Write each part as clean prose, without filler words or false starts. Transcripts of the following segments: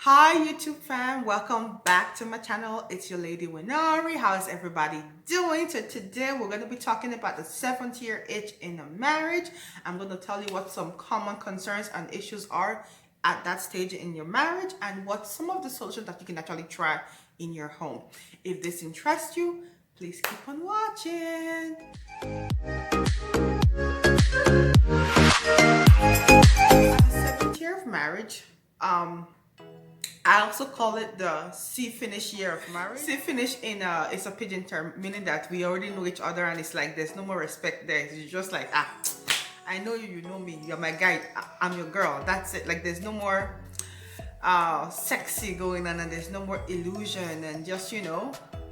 Hi YouTube fam, welcome back to my channel. It's your lady Winari. How is everybody doing? So today we're going to be talking about the 7th-year itch in a marriage. I'm going to tell you what some common concerns and issues are at that stage in your marriage and what some of the solutions that you can actually try in your home. If this interests you, please keep on watching. At the 7th year of marriage, I also call it the see finish year of marriage. See finish it's a pidgin term, meaning that we already know each other and it's like there's no more respect there. It's just like, I know you, you know me, you're my guy, I'm your girl. That's it. Like there's no more sexy going on and there's no more illusion and just,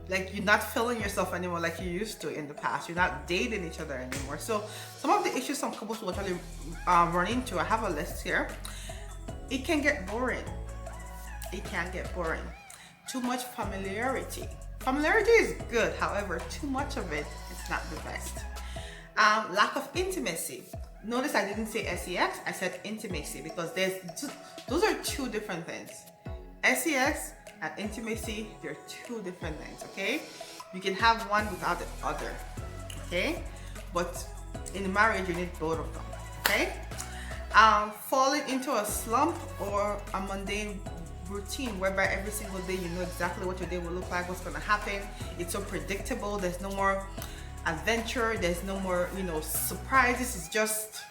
like you're not feeling yourself anymore like you used to in the past. You're not dating each other anymore. So some of the issues some couples will actually run into, I have a list here. It can get boring. It can get boring. Too much familiarity. Familiarity is good, however, too much of it is not the best. Lack of intimacy. Notice I didn't say sex, I said intimacy because those are two different things. Sex and intimacy, they're two different things, okay? You can have one without the other, okay? But in marriage, you need both of them, okay? Falling into a slump or a mundane routine whereby every single day you know exactly what your day will look like, what's going to happen. It's so predictable. There's no more adventure, there's no more surprises. It's just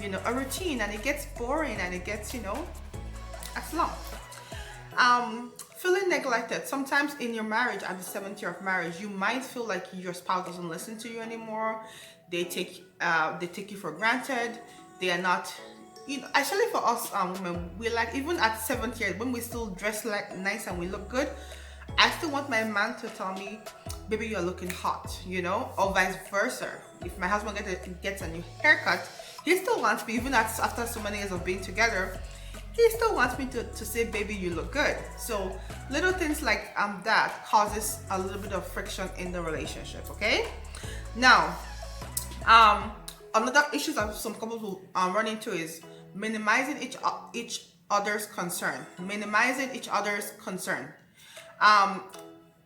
a routine and it gets boring and it gets a slump. Feeling neglected. Sometimes in your marriage, at the 7th year of marriage, you might feel like your spouse doesn't listen to you anymore. They take you for granted. They are not, especially for us women, we like, even at 7th year, when we still dress like nice and we look good, I still want my man to tell me, baby, you're looking hot, or vice versa. If my husband gets a new haircut, he still wants me, even after so many years of being together, he still wants me to say, baby, you look good. So little things like that causes a little bit of friction in the relationship, okay? Now, another issue that some couples will run into is minimizing each other's concern. Minimizing each other's concern.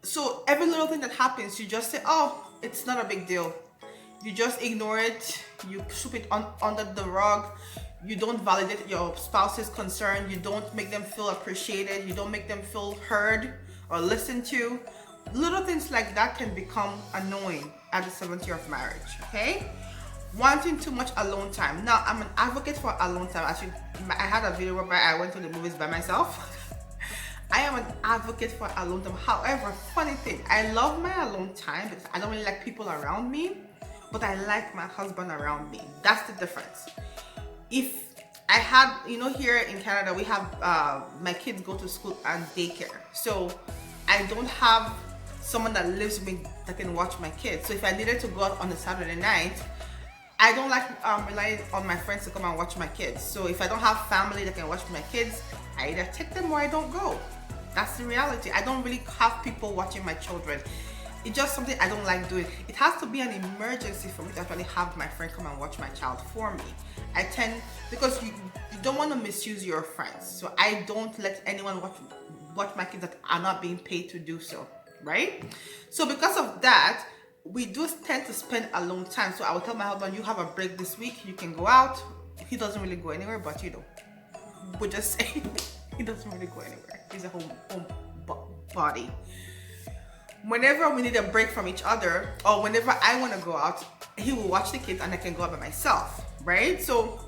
So every little thing that happens, you just say, oh, it's not a big deal. You just ignore it. You sweep it under the rug. You don't validate your spouse's concern. You don't make them feel appreciated. You don't make them feel heard or listened to. Little things like that can become annoying at the 7th year of marriage, okay? Wanting too much alone time. Now, I'm an advocate for alone time. I had a video where I went to the movies by myself. I am an advocate for alone time. However, funny thing, I love my alone time because I don't really like people around me, but I like my husband around me. That's the difference. If I had, here in Canada, we have my kids go to school and daycare. So I don't have someone that lives with me that can watch my kids. So if I needed to go out on a Saturday night, I don't like relying on my friends to come and watch my kids. So if I don't have family that can watch my kids, I either take them or I don't go. That's the reality. I don't really have people watching my children. It's just something I don't like doing. It has to be an emergency for me to actually have my friend come and watch my child for me. Because you don't want to misuse your friends. So I don't let anyone watch my kids that are not being paid to do so, right? So because of that, we do tend to spend alone time. So I will tell my husband, you have a break this week, you can go out. He doesn't really go anywhere, but we'll just say he doesn't really go anywhere. He's a home body. Whenever we need a break from each other, or whenever I want to go out, he will watch the kids and I can go out by myself, right? So,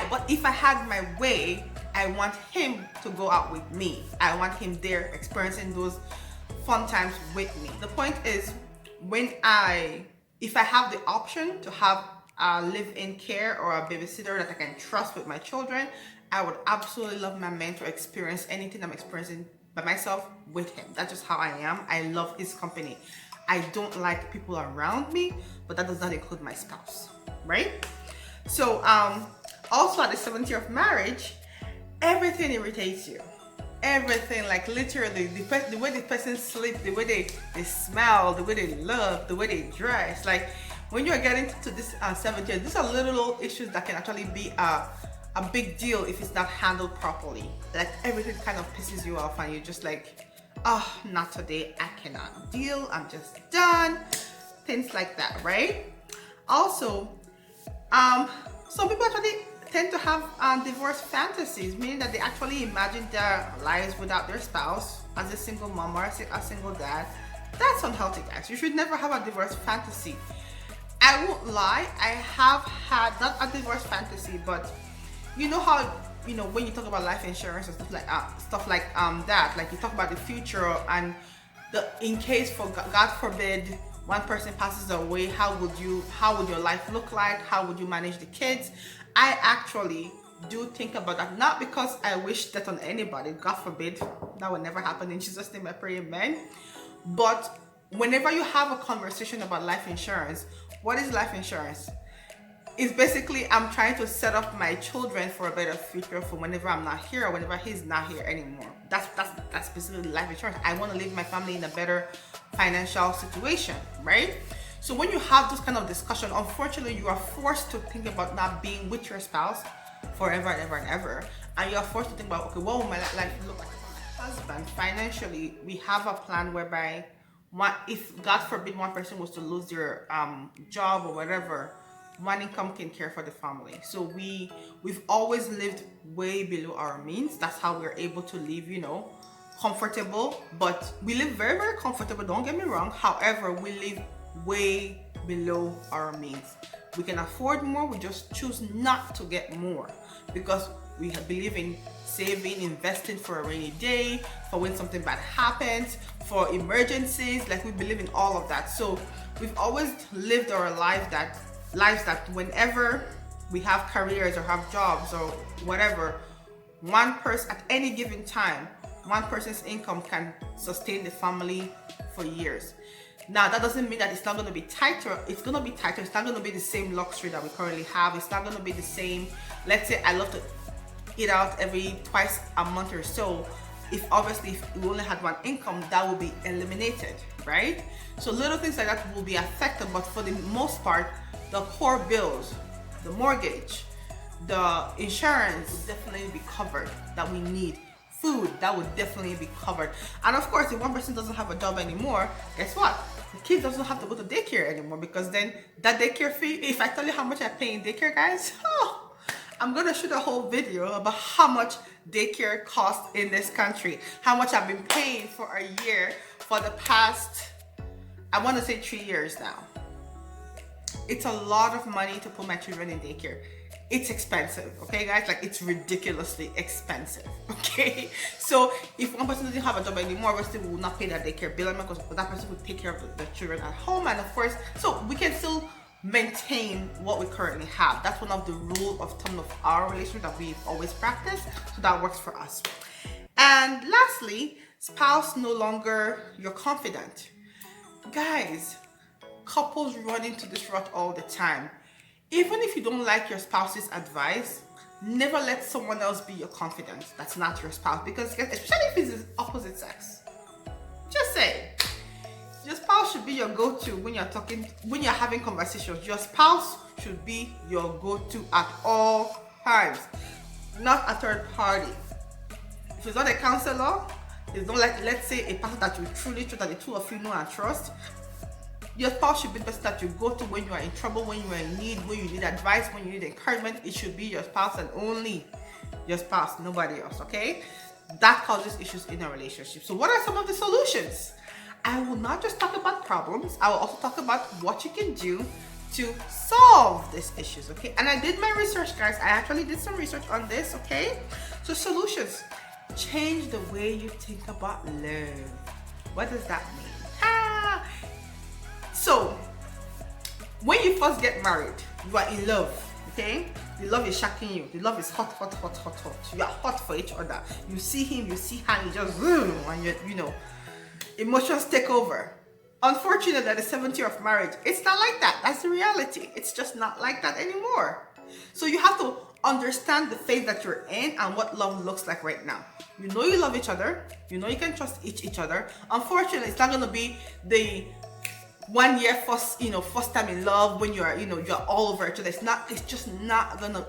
but if I had my way, I want him to go out with me. I want him there experiencing those fun times with me. The point is, if I have the option to have a live-in care or a babysitter that I can trust with my children, I would absolutely love my man to experience anything I'm experiencing by myself with him. That's just how I am. I love his company. I don't like people around me, but that does not include my spouse, right? So also at the 7th year of marriage, everything irritates you. Everything, like literally the way the person sleeps, the way they smell, the way they look, the way they dress. Like when you're getting to this 7th year, these are little issues that can actually be a big deal if it's not handled properly. Like everything kind of pisses you off and you're just like, oh, not today, I cannot deal, I'm just done. Things like that, right? Also, some people actually tend to have divorce fantasies, meaning that they actually imagine their lives without their spouse as a single mom or a single dad. That's unhealthy, guys. You should never have a divorce fantasy. I won't lie, I have had not a divorce fantasy, but you know how, you know, when you talk about life insurance and stuff like that, like you talk about the future and in case for God forbid one person passes away, how would your life look like? How would you manage the kids? I actually do think about that, not because I wish that on anybody, God forbid, that would never happen. In Jesus' name I pray, amen. But whenever you have a conversation about life insurance, what is life insurance? It's basically I'm trying to set up my children for a better future for whenever I'm not here or whenever he's not here anymore. That's basically life insurance. I want to leave my family in a better financial situation, right? So when you have this kind of discussion, unfortunately, you are forced to think about not being with your spouse forever and ever and ever. And you're forced to think about, okay, what will my life look like with my husband? Financially, we have a plan whereby if God forbid one person was to lose their job or whatever, one income can care for the family. So we've always lived way below our means. That's how we're able to live, you know, comfortable. But we live very, very comfortable, don't get me wrong. However, we live way below our means. We can afford more, we just choose not to get more because we believe in saving, investing for a rainy day, for when something bad happens, for emergencies. Like we believe in all of that. So we've always lived our lives that whenever we have careers or have jobs or whatever, one person at any given time, one person's income can sustain the family for years. Now, that doesn't mean that it's not going to be tighter. It's going to be tighter. It's not going to be the same luxury that we currently have. It's not going to be the same. Let's say I love to eat out twice a month or so. If we only had one income, that will be eliminated, right? So little things like that will be affected, but for the most part, the core bills, the mortgage, the insurance will definitely be covered that we need. Food, that would definitely be covered. And of course, if one person doesn't have a job anymore, guess what? The kids doesn't have to go to daycare anymore, because then that daycare fee, if I tell you how much I pay in daycare, guys, I'm gonna shoot a whole video about how much daycare costs in this country, how much I've been paying for a year for the past, I want to say 3 years now. It's a lot of money to put my children in daycare. It's expensive, okay guys? Like, it's ridiculously expensive, okay? So if one person doesn't have a job anymore, obviously we will not pay that daycare bill because that person will take care of the children at home. And of course, so we can still maintain what we currently have. That's one of the rules of thumb of our relationship that we've always practiced, so that works for us. And lastly, spouse no longer your confidant. Guys, couples run into this rut all the time. Even if you don't like your spouse's advice, never let someone else be your confidant that's not your spouse, because especially if it's the opposite sex. Just say, your spouse should be your go-to when you're having conversations. Your spouse should be your go-to at all times, not a third party. If it's not a counselor, it's not like, let's say, a person that you truly trust, that the two of you know and trust. Your spouse should be the person that you go to when you are in trouble, when you are in need, when you need advice, when you need encouragement. It should be your spouse and only your spouse, nobody else, okay? That causes issues in a relationship. So what are some of the solutions? I will not just talk about problems. I will also talk about what you can do to solve these issues, okay? And I did my research, guys. I actually did some research on this, okay? So solutions. Change the way you think about love. What does that mean? So, when you first get married, you are in love, okay? The love is shocking you. The love is hot, hot, hot, hot, hot. You are hot for each other. You see him, you see her, you just, and you know, emotions take over. Unfortunately, at the 7th year of marriage, it's not like that. That's the reality. It's just not like that anymore. So you have to understand the phase that you're in and what love looks like right now. You know you love each other. You know you can trust each other. Unfortunately, it's not going to be the 1 year first time in love when you're all over each other. It's just not gonna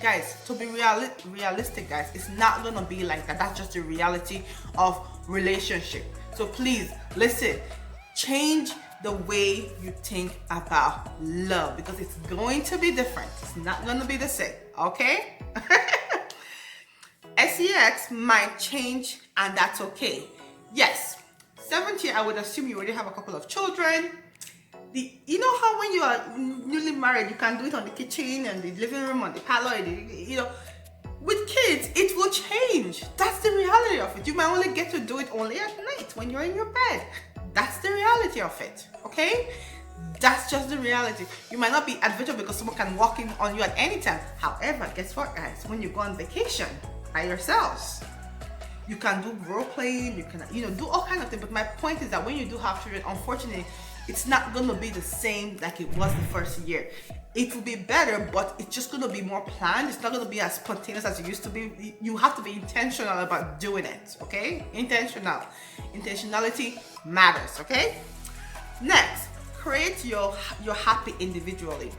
guys, to be realistic guys, it's not gonna be like that. That's just the reality of relationship. So please listen, change the way you think about love, because it's going to be different. It's not gonna be the same, okay? Sex might change, and that's okay. Yes, 17, I would assume you already have a couple of children. You know how when you are newly married, you can do it on the kitchen and the living room, on the parlor, with kids, it will change. That's the reality of it. You might only get to do it only at night when you're in your bed. That's the reality of it, okay? That's just the reality. You might not be adventurous because someone can walk in on you at any time. However, guess what, guys? When you go on vacation by yourselves, you can do role playing, you can do all kinds of things. But my point is that when you do have children, unfortunately, it's not going to be the same like it was the first year. It will be better, but it's just going to be more planned. It's not going to be as spontaneous as it used to be. You have to be intentional about doing it, okay? Intentionality matters, okay? Next, create your happy individually.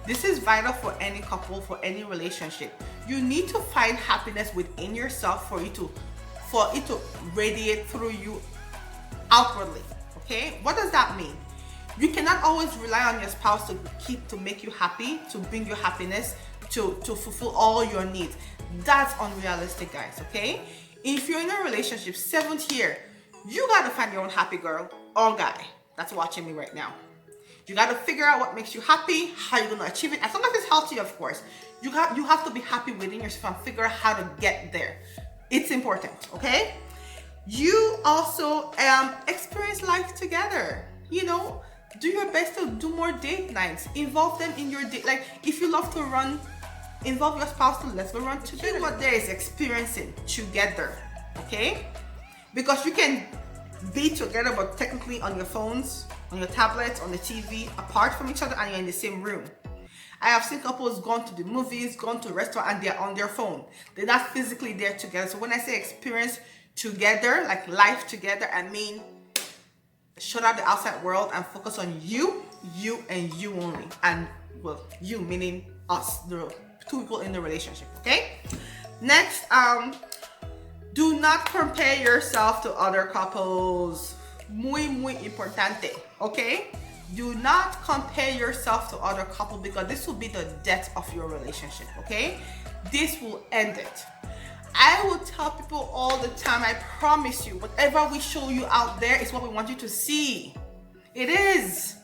This is vital for any couple, for any relationship. You need to find happiness within yourself for it to radiate through you outwardly, okay? What does that mean? You cannot always rely on your spouse to make you happy, to bring you happiness, to fulfill all your needs. That's unrealistic, guys, okay? If you're in a relationship, 7th year, you gotta find your own happy girl or guy that's watching me right now. You gotta figure out what makes you happy, how you're gonna achieve it, as long as it's healthy, of course. You have to be happy within yourself and figure out how to get there. It's important, okay? You also experience life together, do your best to do more date nights. Involve them in your date. Like, if you love to run, involve your spouse to let's go run together. What there is experiencing together, okay? Because you can be together, but technically on your phones, on your tablets, on the TV, apart from each other, and you're in the same room. I have seen couples gone to the movies, gone to a restaurant, and they're on their phone. They're not physically there together. So when I say experience together, like life together, I mean shut out the outside world and focus on you and you only. And well, you meaning us, the two people in the relationship, okay? Next, do not compare yourself to other couples. Muy importante, okay? Do not compare yourself to other couples, because this will be the death of your relationship, okay? This will end it. I will tell people all the time, I promise you, whatever we show you out there is what we want you to see. It is.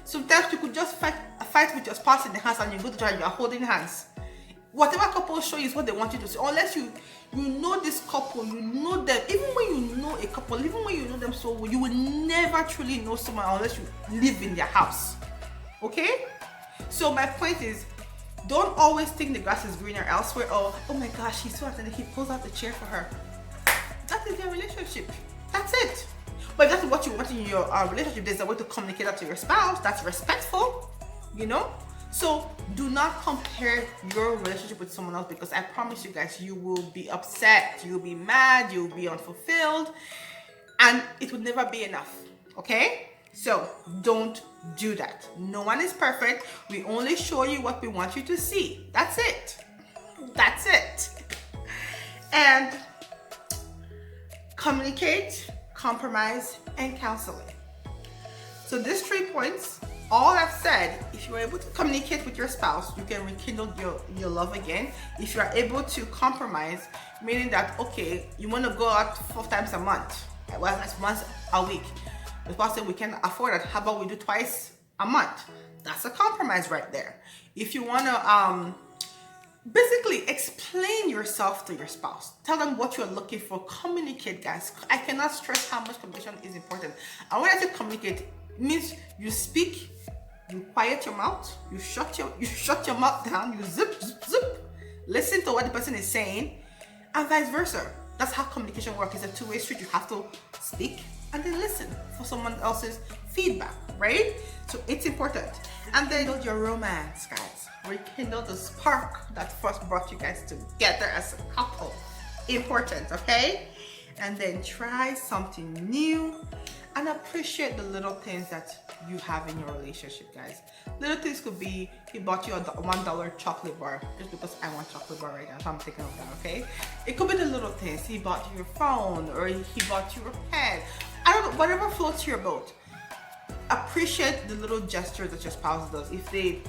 Sometimes you could just fight with your spouse in the hands, and you go to church and you're holding hands. Whatever couple show you is what they want you to see. Unless you know this couple, you know them. Even when you know a couple, even when you know them so well, you will never truly know someone unless you live in their house. Okay? So my point is, don't always think the grass is greener elsewhere. Oh my gosh, he's so attentive. He pulls out the chair for her. That is their relationship. That's it. But if that's what you want in your relationship, there's a way to communicate that to your spouse. That's respectful, So do not compare your relationship with someone else, because I promise you guys, you will be upset, you'll be mad, you'll be unfulfilled, and it will never be enough, okay? So don't do that. No one is perfect. We only show you what we want you to see. That's it. That's it. And communicate, compromise, and counseling. So these 3 points, all I've said, if you're able to communicate with your spouse, you can rekindle your love again. If you're able to compromise, meaning that, okay, you want to go out 4 times a month, well, that's once a week. The spouse said we can afford that. How about we do twice a month? That's a compromise right there. If you want to basically explain yourself to your spouse, tell them what you're looking for, communicate, guys. I cannot stress how much communication is important. And when I say communicate, it means you speak, you quiet your mouth, you shut your mouth down, you zip, listen to what the person is saying, and vice versa. That's how communication works. It's a 2-way street. You have to speak and then listen for someone else's feedback, right? So it's important. And then build your romance, guys. Rekindle the spark that first brought you guys together as a couple. Important, okay? And then try something new and appreciate the little things that you have in your relationship, guys. Little things could be he bought you a $1 chocolate bar just because I want chocolate bar right now, so I'm thinking of that. Okay, it could be the little things. He bought you your phone, or he bought you a pet. I don't know, whatever floats your boat. Appreciate the little gestures that your spouse does. If they,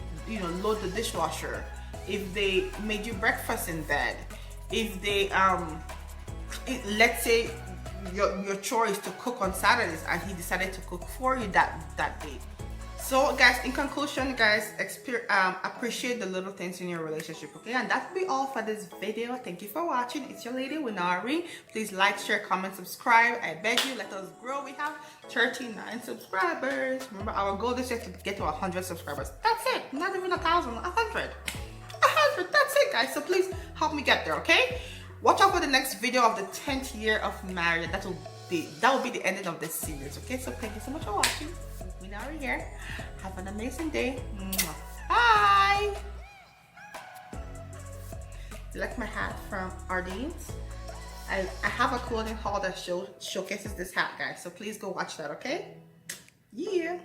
load the dishwasher, if they made you breakfast in bed, if they let's say your chore is to cook on Saturdays and he decided to cook for you that day. So guys, in conclusion, guys, appreciate the little things in your relationship. Okay, and that will be all for this video. Thank you for watching. It's your lady Winari. Please like, share, comment, subscribe. I beg you, let us grow. We have 39 subscribers. Remember, our goal this year is to get to 100 subscribers. That's it. Not even 1,000, 100. 100. That's it, guys. So please help me get there. Okay, watch out for the next video of the 10th year of marriage. That will be the ending of this series. Okay, so thank you so much for watching. Winari here. Have an amazing day. Bye. You like my hat from Ardene's? I have a clothing haul that showcases this hat, guys. So please go watch that. Okay. Yeah.